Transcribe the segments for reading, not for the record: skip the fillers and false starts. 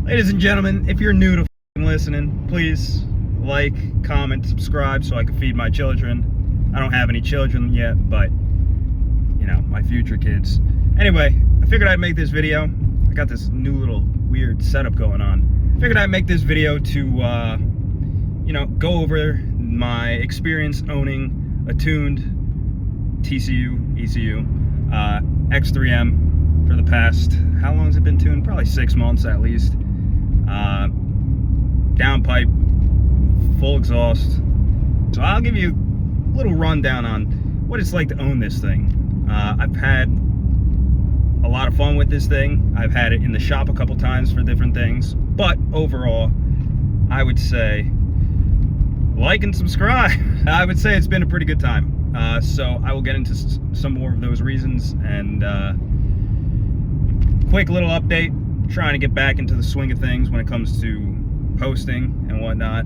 Ladies and gentlemen, if you're new to listening, please like, comment, subscribe so I can feed my children. I don't have any children yet, but, you know, my future kids. Anyway, I figured I'd make this video. I got this new little weird setup going on. I figured I'd make this video to, you know, go over my experience owning a tuned TCU, ECU, X3M for the past, how long has it been tuned? Probably 6 months at least. Downpipe, full exhaust. So I'll give you a little rundown on what it's like to own this thing. I've had a lot of fun with this thing. I've had it in the shop a couple times for different things, but overall, I would say like and subscribe. I would say it's been a pretty good time. So I will get into some more of those reasons, and quick little update, trying to get back into the swing of things when it comes to posting and whatnot.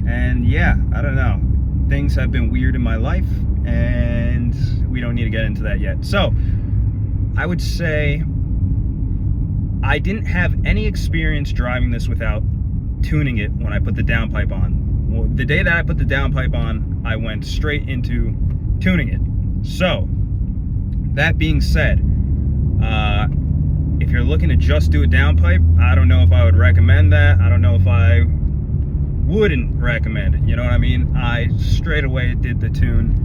And yeah, I don't know, things have been weird in my life and we don't need to get into that yet. So I would say I didn't have any experience driving this without tuning it when I put the downpipe on. Well, the day that I put the downpipe on, I went straight into tuning it. So that being said, if you're looking to just do a downpipe, I don't know if I would recommend that. I don't know if I wouldn't recommend it, you know what I mean? I straight away did the tune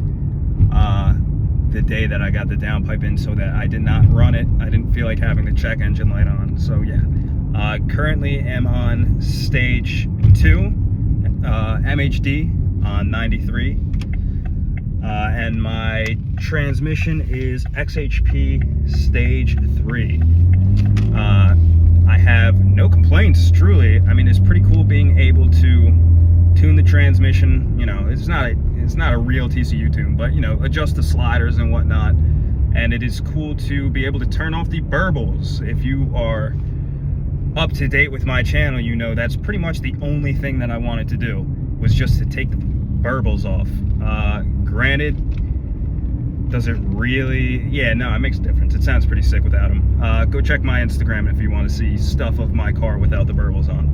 the day that I got the downpipe in, so that I did not run it. I didn't feel like having the check engine light on, so yeah. Currently am on stage 2, MHD on 93. And my transmission is XHP stage 3. I have no complaints, truly. I mean, it's pretty cool being able to tune the transmission. You know, it's not a real TCU tune, but, you know, adjust the sliders and whatnot. And it is cool to be able to turn off the burbles. If you are up to date with my channel, you know that's pretty much the only thing that I wanted to do, was just to take the burbles off. Granted, does it really? Yeah, no, it makes a difference. It sounds pretty sick without them. Go check my Instagram if you want to see stuff of my car without the burbles on.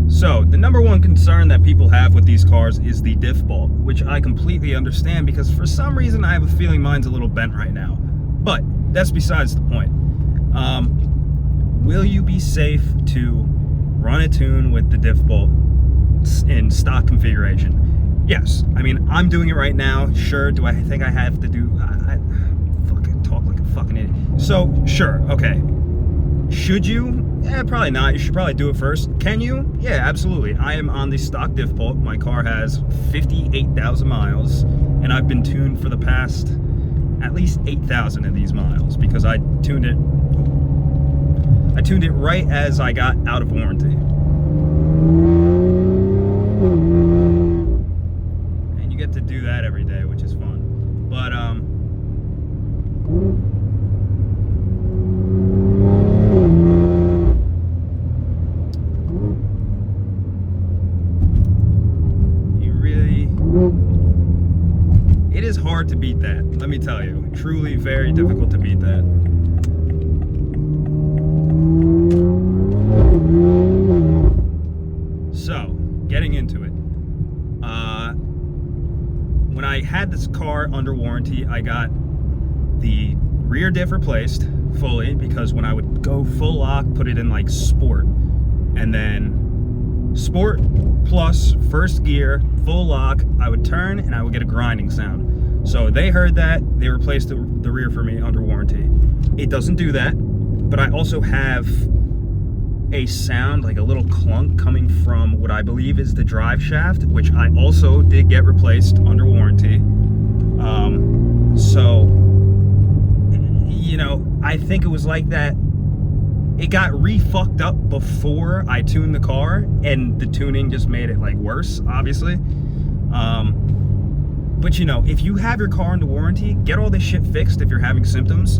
So the number one concern that people have with these cars is the diff bolt, which I completely understand, because for some reason I have a feeling mine's a little bent right now. But that's besides the point. Will you be safe to run a tune with the diff bolt in stock configuration? Yes. I mean, I'm doing it right now. Sure. Do I think I have to do... I fucking talk like a fucking idiot. So, sure. Okay. Should you? Eh, probably not. You should probably do it first. Can you? Yeah, absolutely. I am on the stock diff bolt. My car has 58,000 miles, and I've been tuned for the past at least 8,000 of these miles, because I tuned it right as I got out of warranty. And you get to do that every day, which is fun. But it is hard to beat that, let me tell you. Truly very difficult to beat that. So, getting into it. When I had this car under warranty, I got the rear diff replaced fully, because when I would go full lock, put it in like sport, and then sport plus first gear, full lock, I would turn and I would get a grinding sound. So they heard that, they replaced the rear for me under warranty. It doesn't do that, but I also have a sound, like a little clunk, coming from what I believe is the drive shaft, which I also did get replaced under warranty. So, you know, I think it was like that. It got re-fucked up before I tuned the car, and the tuning just made it like worse, obviously. But you know, if you have your car under warranty, get all this shit fixed if you're having symptoms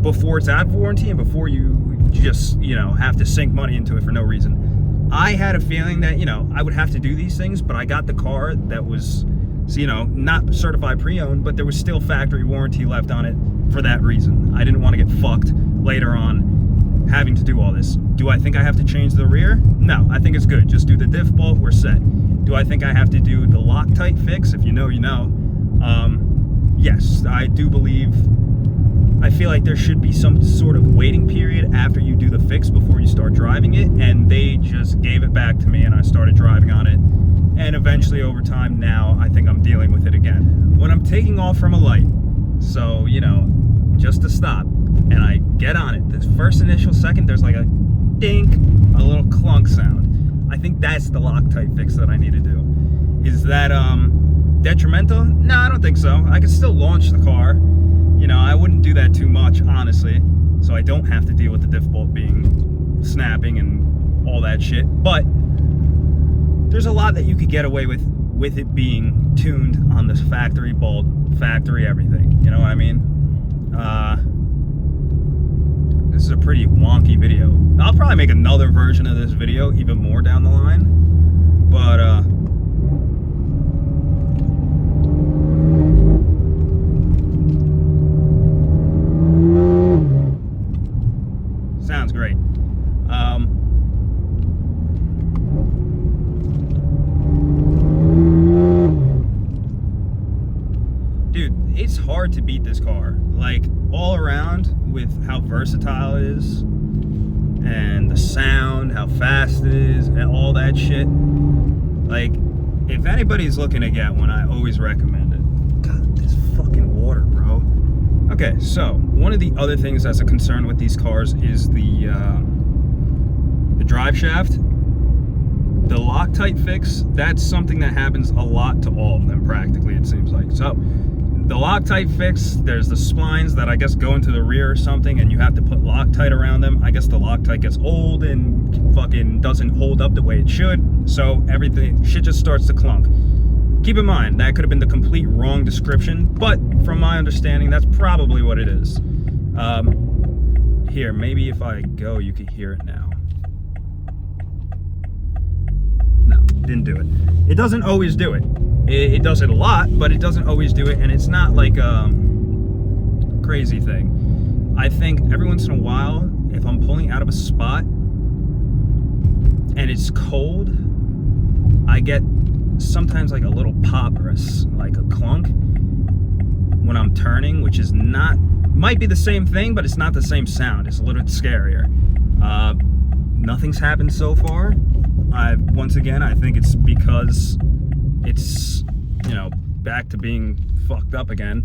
before it's out of warranty, and before you just, you know, have to sink money into it for no reason. I had a feeling that, you know, I would have to do these things, but I got the car that was, you know, not certified pre-owned, but there was still factory warranty left on it for that reason. I didn't want to get fucked later on having to do all this. Do I think I have to change the rear? No, I think it's good. Just do the diff bolt, we're set. Do I think I have to do the Loctite fix? If you know, you know. Yes, I do believe, I feel like there should be some sort of waiting period after you do the fix before you start driving it, and they just gave it back to me and I started driving on it. And eventually over time now, I think I'm dealing with it again. When I'm taking off from a light, so, you know, just to stop, and I get on it, this first initial second, there's like a dink, a little clunk sound. I think that's the Loctite fix that I need to do. Is that detrimental? No, I don't think so. I can still launch the car. You know, I wouldn't do that too much, honestly, so I don't have to deal with the diff bolt being snapping and all that shit. But there's a lot that you could get away with it being tuned on this factory bolt, factory everything. You know what I mean? This is a pretty wonky video. I'll probably make another version of this video even more down the line, but sounds great. Dude, it's hard to beat this car. Like, all around, with how versatile it is, and the sound, how fast it is, and all that shit. Like, if anybody's looking to get one, I always recommend it. God, this fucking water, bro. Okay, so one of the other things that's a concern with these cars is the drive shaft. The Loctite fix, that's something that happens a lot to all of them, practically, it seems like. So, the Loctite fix, there's the splines that I guess go into the rear or something, and you have to put Loctite around them. I guess the Loctite gets old and fucking doesn't hold up the way it should, so everything, shit just starts to clunk. Keep in mind, that could have been the complete wrong description, but from my understanding, that's probably what it is. Here, maybe if I go, you can hear it now. No, didn't do it. It doesn't always do it. It does it a lot, but it doesn't always do it, and it's not like a crazy thing. I think every once in a while, if I'm pulling out of a spot and it's cold, I get sometimes like a little pop or like a clunk when I'm turning, which is not, might be the same thing, but it's not the same sound. It's a little bit scarier. Nothing's happened so far. Once again, I think it's because it's, you know, back to being fucked up again.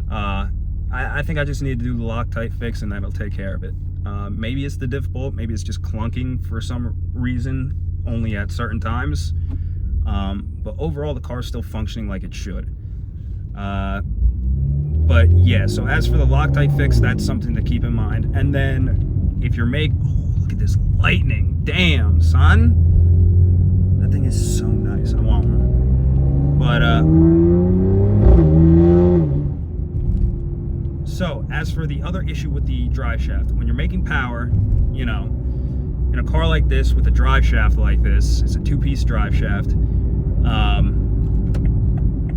I think I just need to do the Loctite fix and that'll take care of it. Maybe it's the diff bolt, maybe it's just clunking for some reason, only at certain times. But overall, the car's still functioning like it should. But yeah, so as for the Loctite fix, that's something to keep in mind. And then if you're oh, look at this lightning. Damn, son. That thing is so nice. I want one. But, so as for the other issue with the drive shaft, when you're making power, you know, in a car like this with a drive shaft like this, it's a two-piece drive shaft,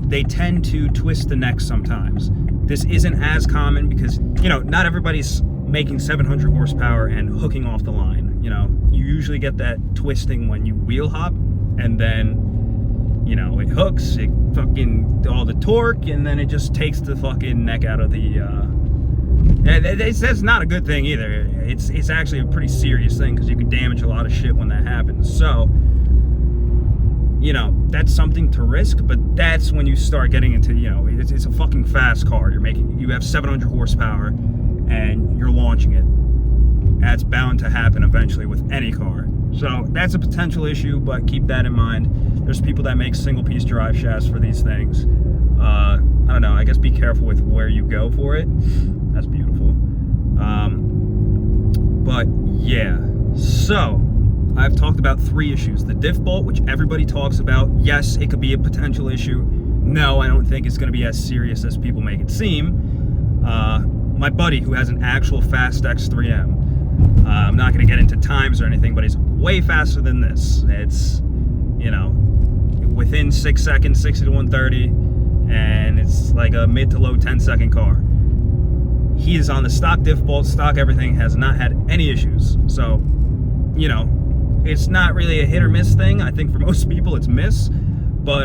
they tend to twist the neck sometimes. This isn't as common because, you know, not everybody's making 700 horsepower and hooking off the line. You know, you usually get that twisting when you wheel hop, and then, you know, it hooks, it fucking, all the torque, and then it just takes the fucking neck out of the, that's not a good thing either. It's actually a pretty serious thing because you could damage a lot of shit when that happens. So, you know, that's something to risk, but that's when you start getting into, you know, it's a fucking fast car. You have 700 horsepower and you're launching it. That's bound to happen eventually with any car. So that's a potential issue, but keep that in mind. There's people that make single piece drive shafts for these things. I don't know, I guess be careful with where you go for it. That's beautiful. But yeah, so I've talked about 3 issues. The diff bolt, which everybody talks about. Yes, it could be a potential issue. No, I don't think it's going to be as serious as people make it seem. My buddy, who has an actual fast X3M, I'm not going to get into times or anything, but it's way faster than this. It's, you know, within 6 seconds, 60 to 130, and it's like a mid to low 10-second car. he is on the stock diff bolt, stock everything, has not had any issues. So, you know, it's not really a hit or miss thing. I think for most people it's miss, but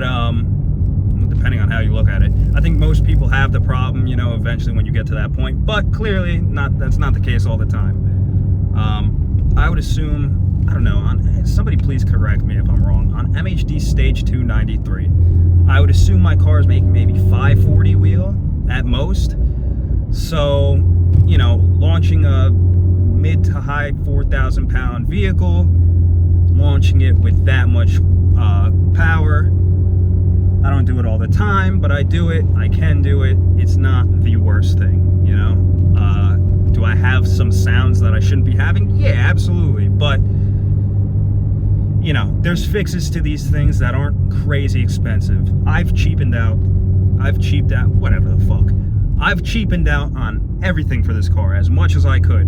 depending on how you look at it, I think most people have the problem, you know, eventually when you get to that point, but clearly that's not the case all the time. I would assume, I don't know, somebody please correct me if I'm wrong, on MHD Stage 293, I would assume my car is making maybe 540 wheel at most. So, you know, launching a mid to high 4,000 pound vehicle, launching it with that much power, I don't do it all the time, but I do it. I can do it. It's not the worst thing, you know? Do I have some sounds that I shouldn't be having? Yeah, absolutely. But, you know, there's fixes to these things that aren't crazy expensive. I've cheaped out, whatever the fuck. I've cheapened out on everything for this car as much as I could.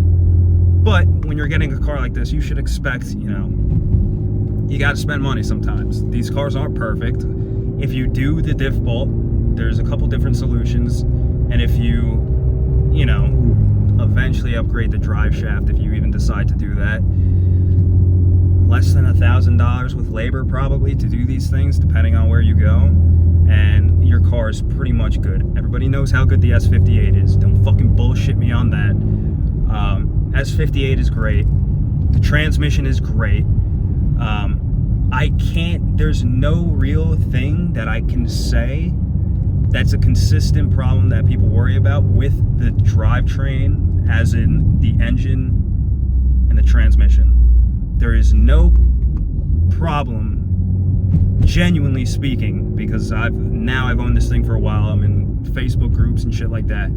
But when you're getting a car like this, you should expect, you know, you gotta spend money sometimes. These cars aren't perfect. If you do the diff bolt, there's a couple different solutions. And if you know, eventually upgrade the drive shaft, if you even decide to do that, less than $1,000 with labor probably to do these things, depending on where you go, and your car is pretty much good. Everybody knows how good the S58 is. Don't fucking bullshit me on that. S58 is great. The transmission is great. There's no real thing that I can say that's a consistent problem that people worry about with the drivetrain, as in the engine and the transmission. There is no problem, genuinely speaking, because I've owned this thing for a while. I'm in Facebook groups and shit like that.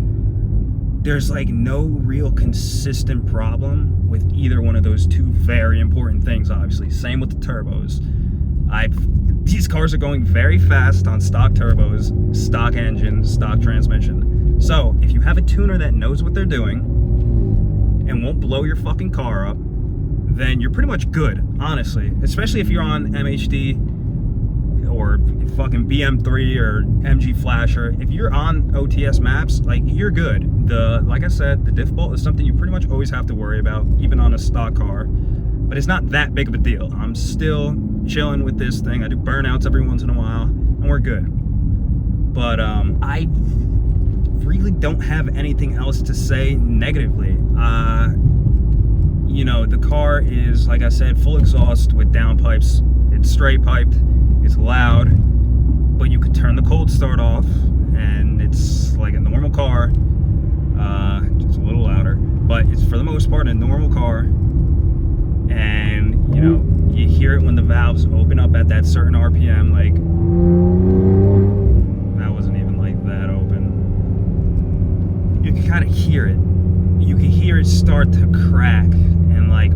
There's like no real consistent problem with either one of those two very important things, obviously. Same with the turbos. These cars are going very fast on stock turbos, stock engine, stock transmission. So if you have a tuner that knows what they're doing and won't blow your fucking car up, then you're pretty much good, honestly. Especially if you're on MHD or fucking BM3 or MG Flasher. If you're on OTS maps, like, you're good. Like I said, the diff bolt is something you pretty much always have to worry about, even on a stock car. But it's not that big of a deal. I'm still chilling with this thing. I do burnouts every once in a while, and we're good. But I really don't have anything else to say negatively. You know, the car is, like I said, full exhaust with downpipes. It's straight piped. It's loud, but you could turn the cold start off, and it's like a normal car. Just a little louder, but it's for the most part a normal car. And you know, you hear it when the valves open up at that certain RPM. Like, that wasn't even like that open. You can kind of hear it. You can hear it start to crack, and like,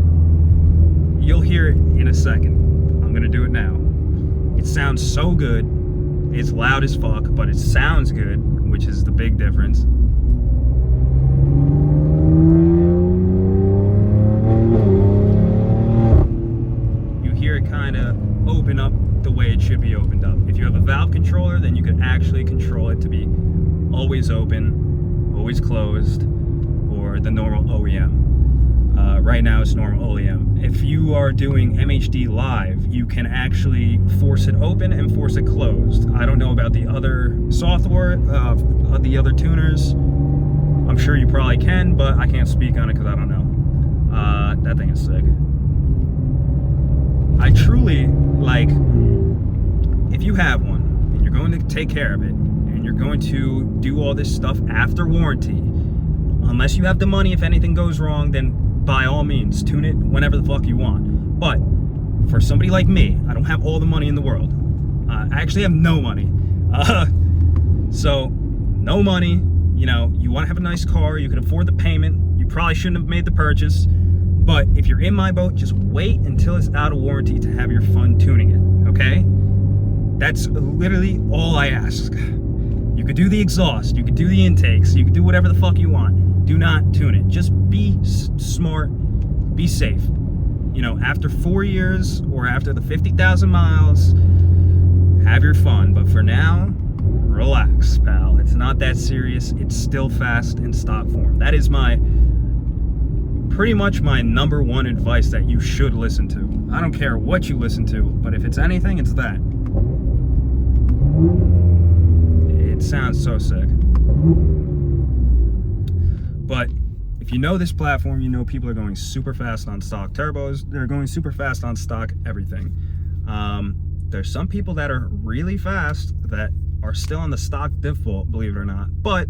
you'll hear it in a second. I'm gonna do it now. It sounds so good. It's loud as fuck, but it sounds good, which is the big difference. You hear it kind of open up the way it should be opened up. If you have a valve controller, then you can actually control it to be always open, always closed, or the normal OEM. Right now it's normal OEM. If you are doing MHD live, you can actually force it open and force it closed. I don't know about the other software, the other tuners. I'm sure you probably can, but I can't speak on it because I don't know. That thing is sick. I truly, like, if you have one and you're going to take care of it and you're going to do all this stuff after warranty, unless you have the money, if anything goes wrong, then by all means, tune it whenever the fuck you want. But for somebody like me, I don't have all the money in the world. I actually have no money. So, no money. You know, you want to have a nice car, you can afford the payment, you probably shouldn't have made the purchase. But if you're in my boat, just wait until it's out of warranty to have your fun tuning it, okay? That's literally all I ask. You could do the exhaust, you could do the intakes, you could do whatever the fuck you want. Do not tune it. Just be smart, be safe. You know, after 4 years or after the 50,000 miles, have your fun. But for now, relax, pal. It's not that serious. It's still fast in stock form. That is pretty much my number one advice that you should listen to. I don't care what you listen to, but if it's anything, it's that. It sounds so sick. But if you know this platform, you know people are going super fast on stock turbos. They're going super fast on stock everything. There's some people that are really fast that are still on the stock default, believe it or not, but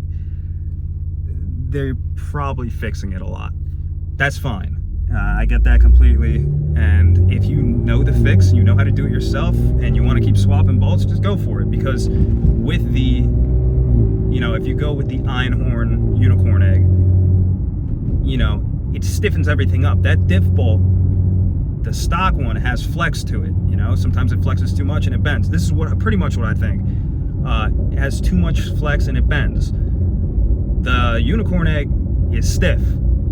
they're probably fixing it a lot. That's fine. I get that completely. And if you know the fix, you know how to do it yourself, and you want to keep swapping bolts, just go for it. Because with the, if you go with the Einhorn unicorn egg, it stiffens everything up. That diff bolt, the stock one, has flex to it. Sometimes it flexes too much and it bends. This is pretty much what I think. It has too much flex and it bends. The unicorn egg is stiff.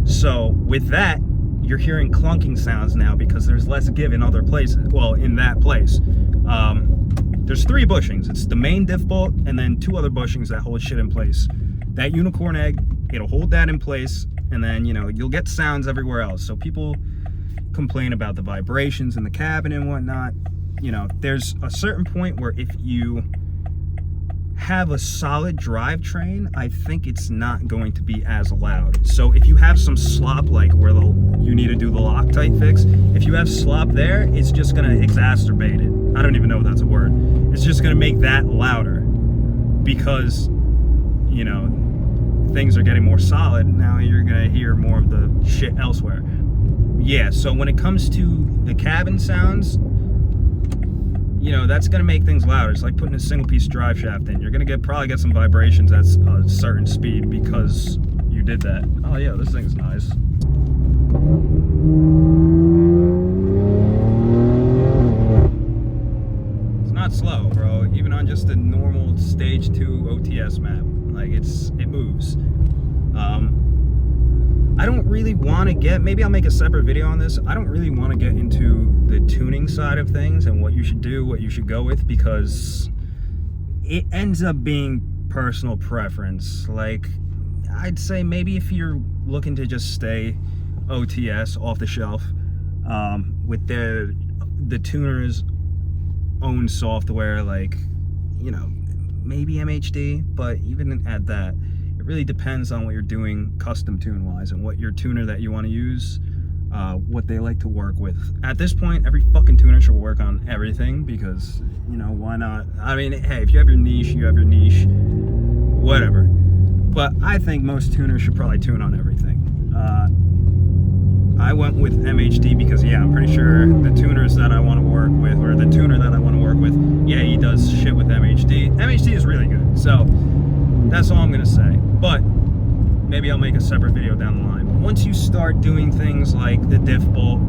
So with that, you're hearing clunking sounds now because there's less give in other places. Well, in that place. There's 3 bushings. It's the main diff bolt and then 2 other bushings that hold shit in place. That unicorn egg, it'll hold that in place, and then, you'll get sounds everywhere else. So people complain about the vibrations in the cabin and whatnot. There's a certain point where if you have a solid drivetrain, I think it's not going to be as loud. So if you have some slop, like where you need to do the Loctite fix, if you have slop there, it's just going to exacerbate it. I don't even know if that's a word. It's just going to make that louder because, things are getting more solid. Now you're going to hear more of the shit elsewhere. Yeah, so when it comes to the cabin sounds, that's going to make things louder. It's like putting a single piece drive shaft in. You're going to probably get some vibrations at a certain speed because you did that. Oh yeah, this thing's nice. It's not slow, bro. Even on just a normal stage 2 OTS map. Like it moves. I don't really want to maybe I'll make a separate video on this. I don't really want to get into the tuning side of things and what you should do, what you should go with, because it ends up being personal preference. Like, I'd say maybe if you're looking to just stay OTS off the shelf, with the tuner's own software, like, maybe MHD, but even at that, it really depends on what you're doing custom tune wise and what your tuner that you want to use, what they like to work with. At this point, every fucking tuner should work on everything because, why not? I mean, hey, if you have your niche, you have your niche, whatever. But I think most tuners should probably tune on everything. I went with MHD because, yeah, I'm pretty sure the tuners that I want to work with, or the tuner that I want to work with, yeah, he does shit with MHD. MHD is really good, so that's all I'm going to say. But maybe I'll make a separate video down the line. But once you start doing things like the diff bolt,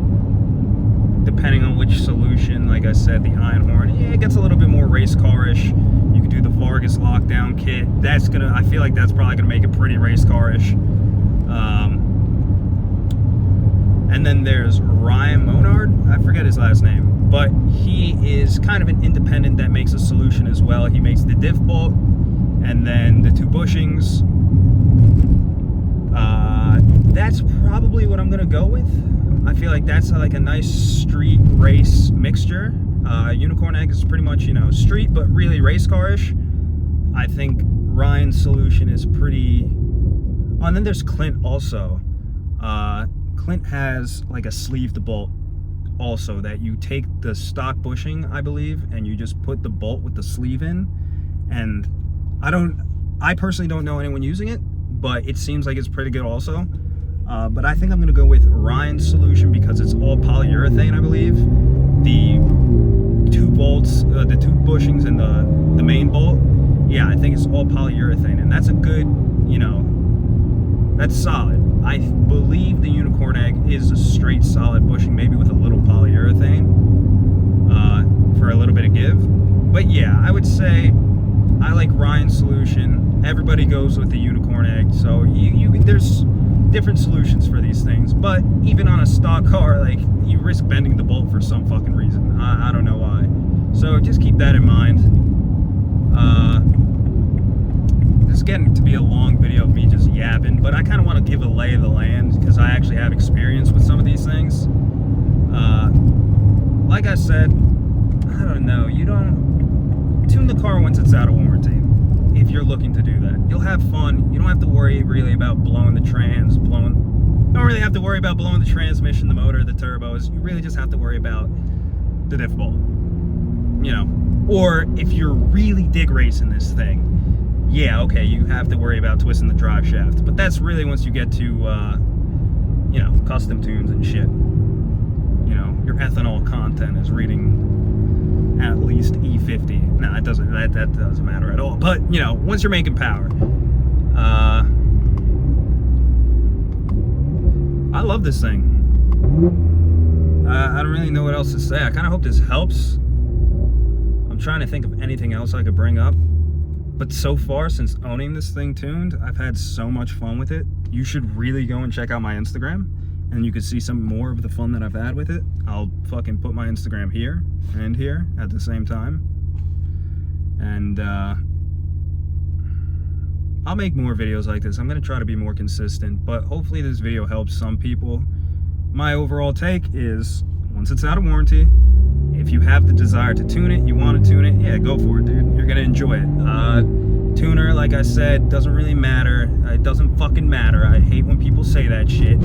depending on which solution, like I said, the Einhorn, yeah, it gets a little bit more race car-ish. You could do the Vargas lockdown kit. I feel like that's probably going to make it pretty race car-ish. And then there's Ryan Monard, I forget his last name, but he is kind of an independent that makes a solution as well. He makes the diff bolt and then the 2 bushings. That's probably what I'm gonna go with. I feel like that's like a nice street race mixture. Unicorn egg is pretty much, street, but really race car-ish. I think Ryan's solution is pretty. Oh, and then there's Clint also. Clint has like a sleeved bolt also that you take the stock bushing, I believe, and you just put the bolt with the sleeve in. And I personally don't know anyone using it, but it seems like it's pretty good also. But I think I'm gonna go with Ryan's solution because it's all polyurethane, I believe. The 2 bolts, the 2 bushings and the main bolt, yeah, I think it's all polyurethane, and that's a good, that's solid. I believe the unicorn egg is a straight solid bushing, maybe with a little polyurethane for a little bit of give. But yeah, I would say I like Ryan's solution. Everybody goes with the unicorn egg, so there's different solutions for these things. But even on a stock car, like, you risk bending the bolt for some fucking reason. I don't know why. So just keep that in mind. is getting to be a long video of me just yapping, but I kind of want to give a lay of the land because I actually have experience with some of these things. Like I said, I don't know, you don't tune the car once it's out of warranty if you're looking to do that. You'll have fun. You don't have to worry really about blowing the don't really have to worry about blowing the transmission, the motor, the turbos. You really just have to worry about the diff ball, you know. Or if you're really dig racing this thing, yeah, okay, you have to worry about twisting the drive shaft. But that's really once you get to, you know, custom tunes and shit. You know, your ethanol content is reading at least E50. No, that doesn't matter at all. But, you know, once you're making power, I love this thing. I don't really know what else to say. I kind of hope this helps. I'm trying to think of anything else I could bring up. But so far, since owning this thing tuned, I've had so much fun with it. You should really go and check out my Instagram, and you can see some more of the fun that I've had with it. I'll fucking put my Instagram here and here at the same time. And I'll make more videos like this. I'm gonna try to be more consistent, but hopefully this video helps some people. My overall take is, once it's out of warranty, if you have the desire to tune it, you want to tune it, yeah, go for it, dude. You're gonna enjoy it. Tuner, like I said, doesn't really matter. It doesn't fucking matter. I hate when people say that shit.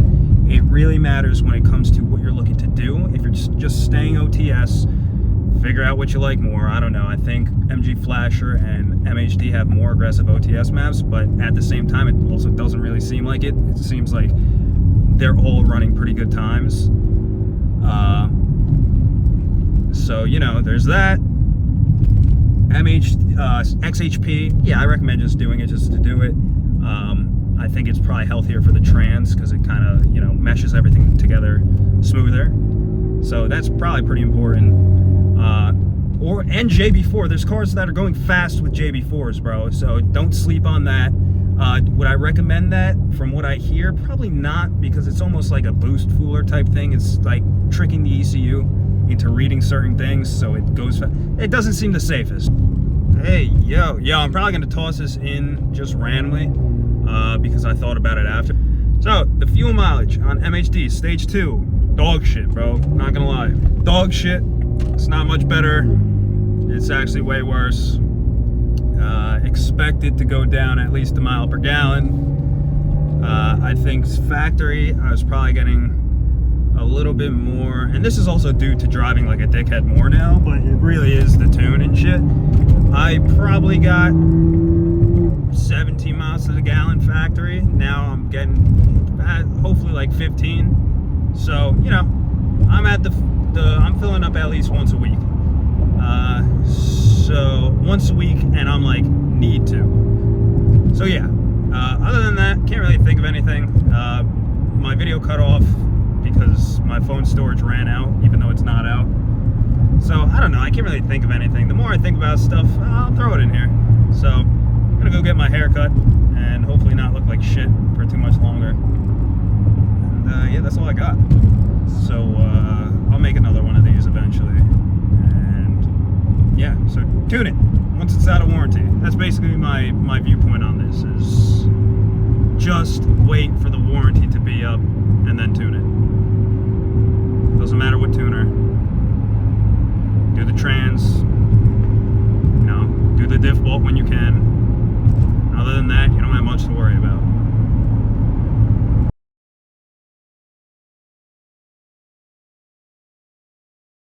It really matters when it comes to what you're looking to do. If you're just staying OTS, figure out what you like more. I don't know. I think MG Flasher and MHD have more aggressive OTS maps, but at the same time, it also doesn't really seem like it. It seems like they're all running pretty good times. So, you know, there's that. XHP, yeah, I recommend just doing it just to do it. I think it's probably healthier for the trans because it kind of, you know, meshes everything together smoother. So that's probably pretty important. And JB4, there's cars that are going fast with JB4s, bro, so don't sleep on that. Would I recommend that? From what I hear, probably not, because it's almost like a boost fooler type thing. It's like tricking the ECU into reading certain things, so it goes fast. It doesn't seem the safest. Hey, yo, I'm probably gonna toss this in just randomly because I thought about it after. So, the fuel mileage on MHD, stage 2, dog shit, bro, not gonna lie. Dog shit. It's not much better. It's actually way worse. Expected to go down at least a mile per gallon. I think factory, I was probably getting a little bit more, and this is also due to driving like a dickhead more now, but it really is the tune and shit. I probably got 17 miles to the gallon factory. Now I'm getting hopefully like 15. So, you know, I'm at I'm filling up at least once a week. So once a week, and I'm like, need to. So yeah, other than that, can't really think of anything. My video cut off because my phone storage ran out, even though it's not out. So I don't know, I can't really think of anything. The more I think about stuff, I'll throw it in here. So I'm gonna go get my hair cut and hopefully not look like shit for too much longer. And yeah, that's all I got. So I'll make another one of these eventually. And yeah, so tune it once it's out of warranty. That's basically my viewpoint on this, is just wait for the warranty to be up and then tune it.